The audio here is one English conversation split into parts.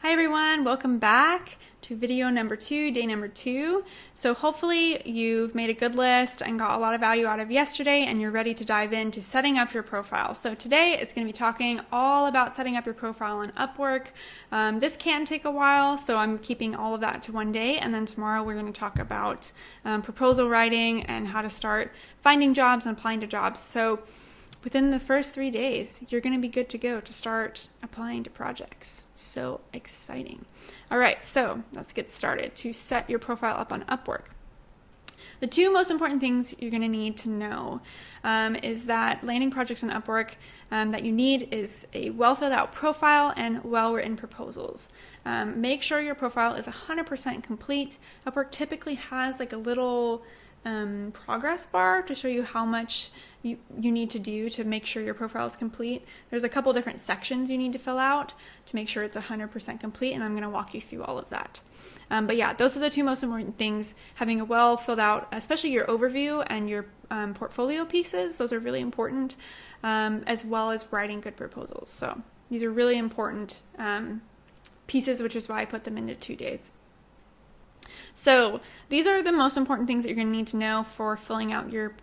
Hi everyone, welcome back to video number 2, day number 2. So hopefully you've made a good list and got a lot of value out of yesterday and you're ready to dive into setting up your profile. So today it's going to be talking all about setting up your profile on Upwork. This can take a while, so I'm keeping all of that to one day, and then tomorrow we're going to talk about proposal writing and how to start finding jobs and applying to jobs. So within the first 3 days, you're going to be good to go to start applying to projects. So exciting. All right, so let's get started to set your profile up on Upwork. The two most important things you're going to need to know is that landing projects on Upwork that you need is a well filled out profile and well written proposals. Make sure your profile is 100% complete. Upwork typically has like a little progress bar to show you how much you need to do to make sure your profile is complete. There's a couple different sections you need to fill out to make sure it's 100% complete, and I'm going to walk you through all of that. But yeah, those are the two most important things. Having a well filled out, especially your overview and your portfolio pieces, those are really important, as well as writing good proposals. So these are really important pieces, which is why I put them into 2 days. So these are the most important things that you're going to need to know for filling out your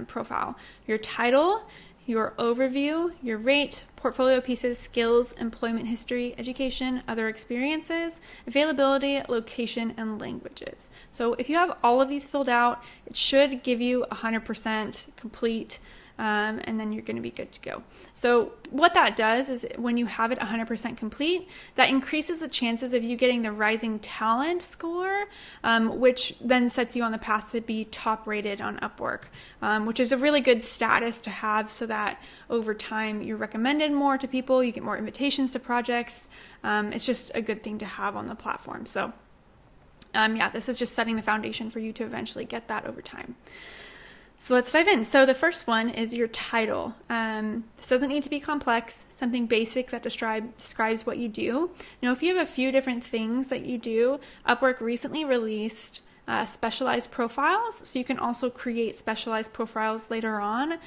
profile. Your title, your overview, your rate, portfolio pieces, skills, employment history, education, other experiences, availability, location, and languages. So if you have all of these filled out, it should give you 100% complete, and then you're going to be good to go. So what that does is when you have it 100% complete, that increases the chances of you getting the rising talent score, which then sets you on the path to be top rated on Upwork, which is a really good status to have so that over time you're recommended more to people, you get more invitations to projects. It's just a good thing to have on the platform. So yeah, this is just setting the foundation for you to eventually get that over time. So let's dive in. So the first one is your title. This doesn't need to be complex, something basic that describes what you do. Now, if you have a few different things that you do, Upwork recently released specialized profiles, so you can also create specialized profiles later on.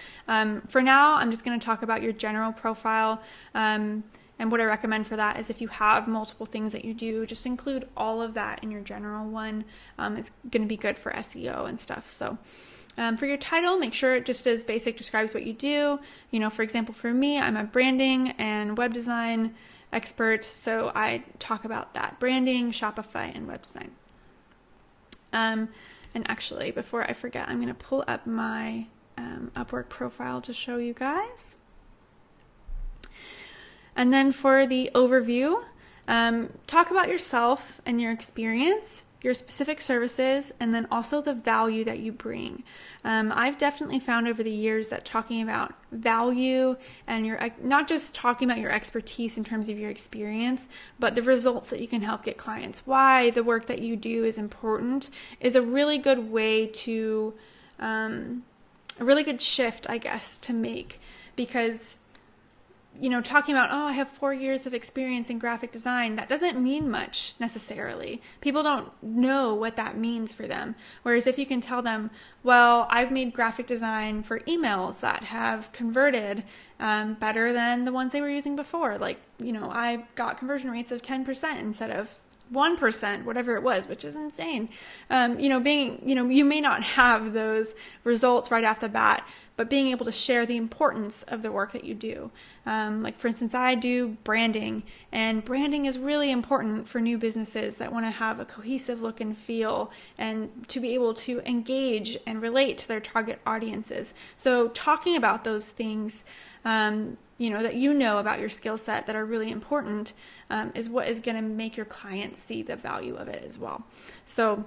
For now, I'm just going to talk about your general profile. And what I recommend for that is if you have multiple things that you do, just include all of that in your general one. It's going to be good for SEO and stuff. So for your title, make sure it just as basic describes what you do. You know, for example, for me, I'm a branding and web design expert, so I talk about that: branding, Shopify, and web design. And actually, before I forget, I'm going to pull up my Upwork profile to show you guys. And then for the overview, talk about yourself and your experience, your specific services, and then also the value that you bring. I've definitely found over the years that talking about value and your not just talking about your expertise in terms of your experience, but the results that you can help get clients, why the work that you do is important, is a really good way to, a really good shift, I guess, to make. Because you know, talking about, oh, I have 4 years of experience in graphic design, that doesn't mean much necessarily. People don't know what that means for them. Whereas if you can tell them, well, I've made graphic design for emails that have converted better than the ones they were using before. Like, you know, I got conversion rates of 10% instead of 1%, whatever it was, which is insane. You may not have those results right off the bat, but being able to share the importance of the work that you do. Like for instance, I do branding, and branding is really important for new businesses that want to have a cohesive look and feel and to be able to engage and relate to their target audiences. So talking about those things, that you know about your skill set that are really important is what is going to make your clients see the value of it as well. So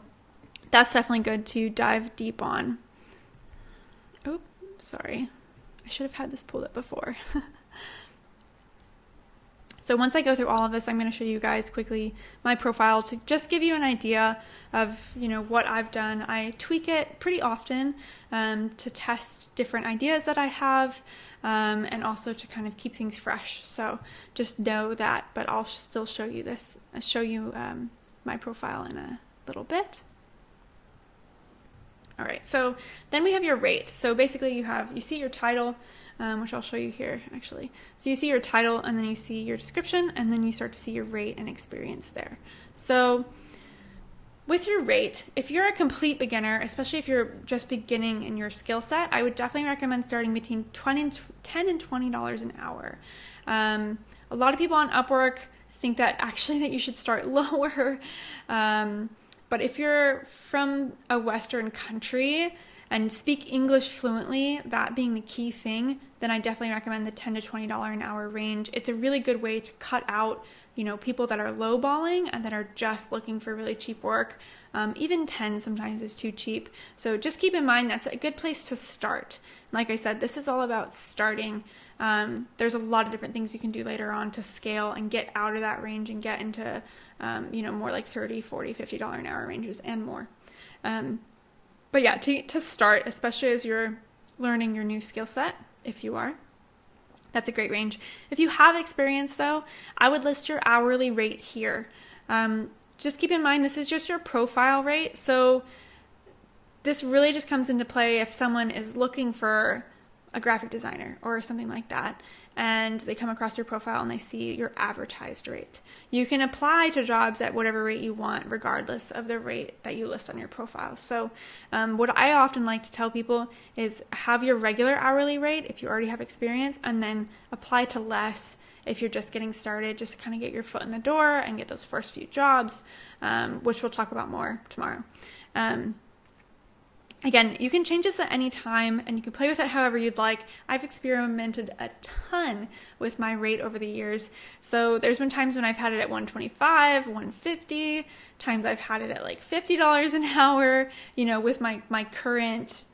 that's definitely good to dive deep on. Oops, sorry. I should have had this pulled up before. So once I go through all of this, I'm going to show you guys quickly my profile to just give you an idea of, what I've done. I tweak it pretty often to test different ideas that I have and also to kind of keep things fresh. So just know that, but I'll still show you this. I'll show you my profile in a little bit. All right, so then we have your rate. So basically you see your title, which I'll show you here actually. So you see your title, and then you see your description, and then you start to see your rate and experience there. So with your rate, if you're a complete beginner, especially if you're just beginning in your skill set, I would definitely recommend starting between $10 and $20 an hour. A lot of people on Upwork think that actually that you should start lower. But if you're from a Western country and speak English fluently, that being the key thing, then I definitely recommend the $10 to $20 an hour range. It's a really good way to cut out, people that are lowballing and that are just looking for really cheap work. Even 10 sometimes is too cheap. So just keep in mind that's a good place to start. Like I said, this is all about starting. There's a lot of different things you can do later on to scale and get out of that range and get into, more like $30, $40, $50 an hour ranges and more. But yeah, to start, especially as you're learning your new skill set, if you are, that's a great range. If you have experience though, I would list your hourly rate here. Just keep in mind, this is just your profile rate. So this really just comes into play if someone is looking for a graphic designer or something like that, and they come across your profile and they see your advertised rate. You can apply to jobs at whatever rate you want, regardless of the rate that you list on your profile. So what I often like to tell people is have your regular hourly rate if you already have experience, and then apply to less if you're just getting started, just to kind of get your foot in the door and get those first few jobs, which we'll talk about more tomorrow. Again, you can change this at any time and you can play with it however you'd like. I've experimented a ton with my rate over the years. So there's been times when I've had it at $125, $150, times I've had it at like $50 an hour, with my current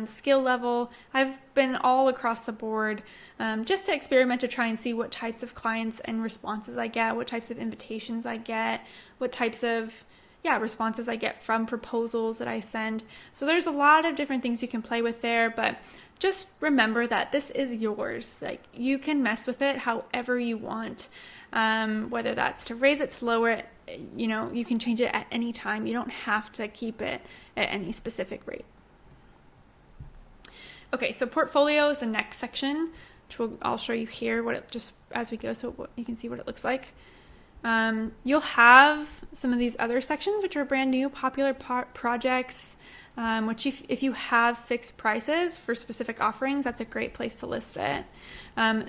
skill level. I've been all across the board just to experiment, to try and see what types of clients and responses I get, what types of invitations I get, what types of responses I get from proposals that I send. So there's a lot of different things you can play with there, but just remember that this is yours. Like, you can mess with it however you want, whether that's to raise it, to lower it, you can change it at any time. You don't have to keep it at any specific rate. Okay, so portfolio is the next section, which I'll show you here just as we go, so you can see what it looks like. You'll have some of these other sections, which are brand new, popular projects, which if you have fixed prices for specific offerings, that's a great place to list it.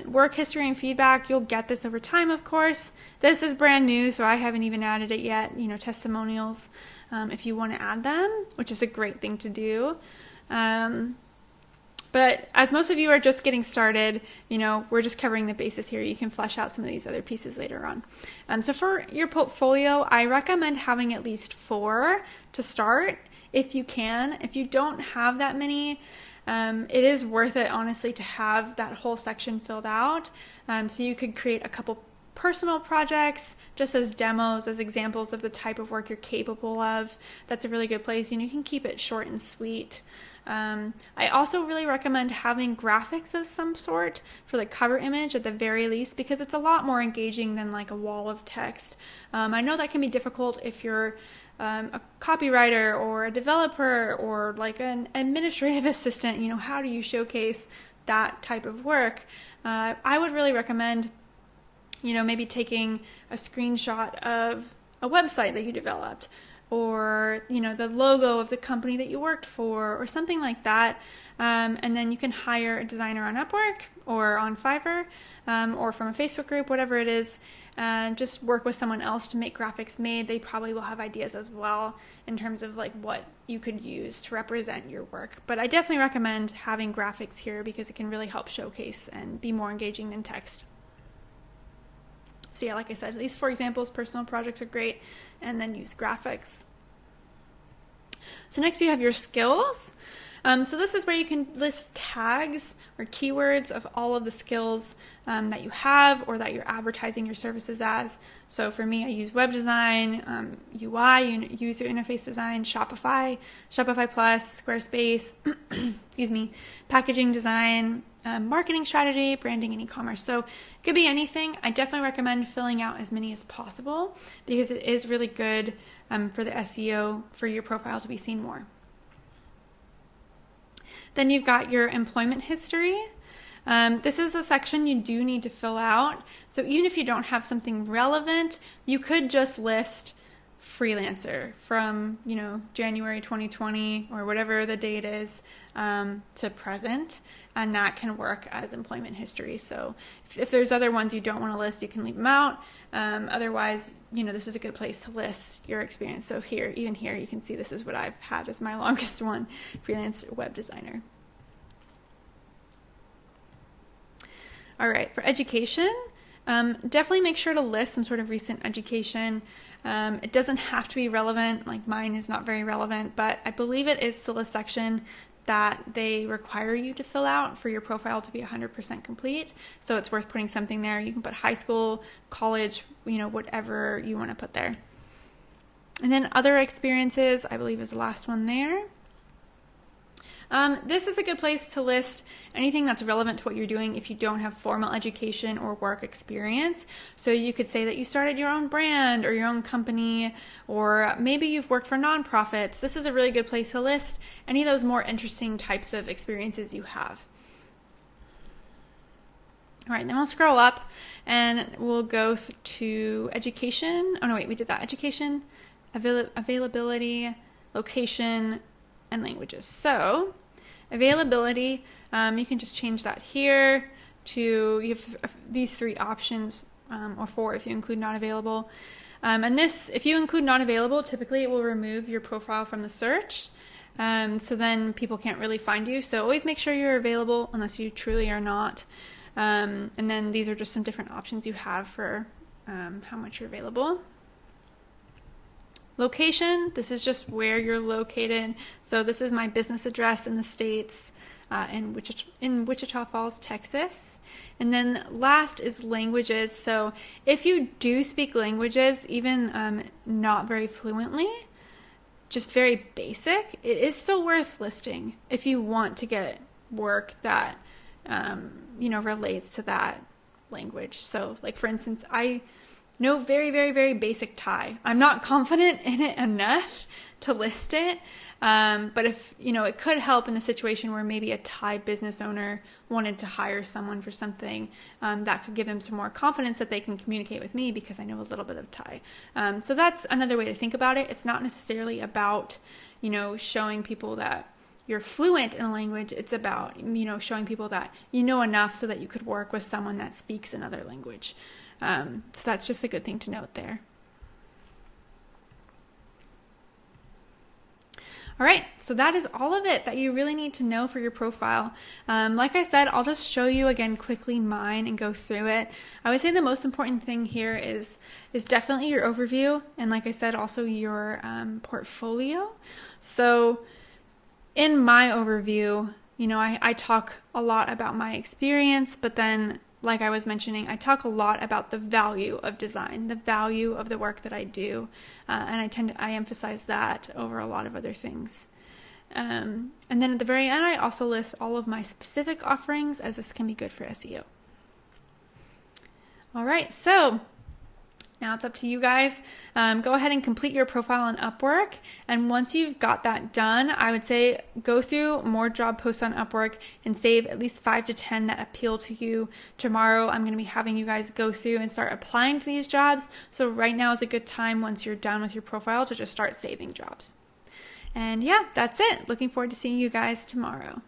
Work history and feedback, you'll get this over time, of course. This is brand new, so I haven't even added it yet. Testimonials, if you want to add them, which is a great thing to do. But as most of you are just getting started, we're just covering the basis here. You can flesh out some of these other pieces later on. So for your portfolio, I recommend having at least 4 to start if you can. If you don't have that many, it is worth it, honestly, to have that whole section filled out. So you could create a couple personal projects just as demos, as examples of the type of work you're capable of. That's a really good place. You can keep it short and sweet. I also really recommend having graphics of some sort for the cover image at the very least, because it's a lot more engaging than like a wall of text. I know that can be difficult if you're a copywriter or a developer or like an administrative assistant. How do you showcase that type of work? I would really recommend maybe taking a screenshot of a website that you developed, or the logo of the company that you worked for, or something like that, and then you can hire a designer on Upwork or on Fiverr, or from a Facebook group, whatever it is, and just work with someone else to make graphics made. They probably will have ideas as well in terms of like what you could use to represent your work. But I definitely recommend having graphics here because it can really help showcase and be more engaging than text. So yeah, like I said, these 4 examples, personal projects are great, and then use graphics. So next you have your skills. So this is where you can list tags or keywords of all of the skills that you have or that you're advertising your services as. So for me, I use web design, UI, user interface design, Shopify Plus, Squarespace, packaging design, marketing strategy, branding, and e-commerce. So it could be anything. I definitely recommend filling out as many as possible because it is really good for the SEO, for your profile to be seen more. Then you've got your employment history. This is a section you do need to fill out. So even if you don't have something relevant, you could just list freelancer from, January 2020 or whatever the date is to present, and that can work as employment history. So if there's other ones you don't want to list, you can leave them out. Otherwise, this is a good place to list your experience. So even here, you can see this is what I've had as my longest one, freelance web designer. All right, for education, definitely make sure to list some sort of recent education. It doesn't have to be relevant, like mine is not very relevant, but I believe it is still a section that they require you to fill out for your profile to be 100% complete. So it's worth putting something there. You can put high school, college, whatever you want to put there. And then other experiences, I believe, is the last one there. This is a good place to list anything that's relevant to what you're doing if you don't have formal education or work experience. So you could say that you started your own brand or your own company, or maybe you've worked for nonprofits. This is a really good place to list any of those more interesting types of experiences you have. All right, then we'll scroll up and we'll go to education. Oh no, wait, we did that. Education, availability, location, and languages. So availability, you can just change that here to, you have these 3 options, or 4 if you include not available. And this, if you include not available, typically it will remove your profile from the search. So then people can't really find you. So always make sure you're available unless you truly are not. And then these are just some different options you have for how much you're available. Location, this is just where you're located. So this is my business address in the States, in Wichita Falls, Texas. And then last is languages. So if you do speak languages, even not very fluently, just very basic, it is still worth listing if you want to get work that, relates to that language. So like, for instance, I know very, very, very basic Thai. I'm not confident in it enough to list it. But if, it could help in a situation where maybe a Thai business owner wanted to hire someone for something, that could give them some more confidence that they can communicate with me because I know a little bit of Thai. So that's another way to think about it. It's not necessarily about, showing people that you're fluent in a language. It's about, showing people that you know enough so that you could work with someone that speaks another language. So that's just a good thing to note there. All right, so that is all of it that you really need to know for your profile. Like I said, I'll just show you again quickly mine and go through it. I would say the most important thing here is definitely your overview, and like I said, also your portfolio. So in my overview, I talk a lot about my experience, but then like I was mentioning, I talk a lot about the value of design, the value of the work that I do, and I emphasize that over a lot of other things. And then at the very end, I also list all of my specific offerings, as this can be good for SEO. All right, so now it's up to you guys. Go ahead and complete your profile on Upwork. And once you've got that done, I would say go through more job posts on Upwork and save at least 5 to 10 that appeal to you. Tomorrow, I'm going to be having you guys go through and start applying to these jobs. So right now is a good time once you're done with your profile to just start saving jobs. And yeah, that's it. Looking forward to seeing you guys tomorrow.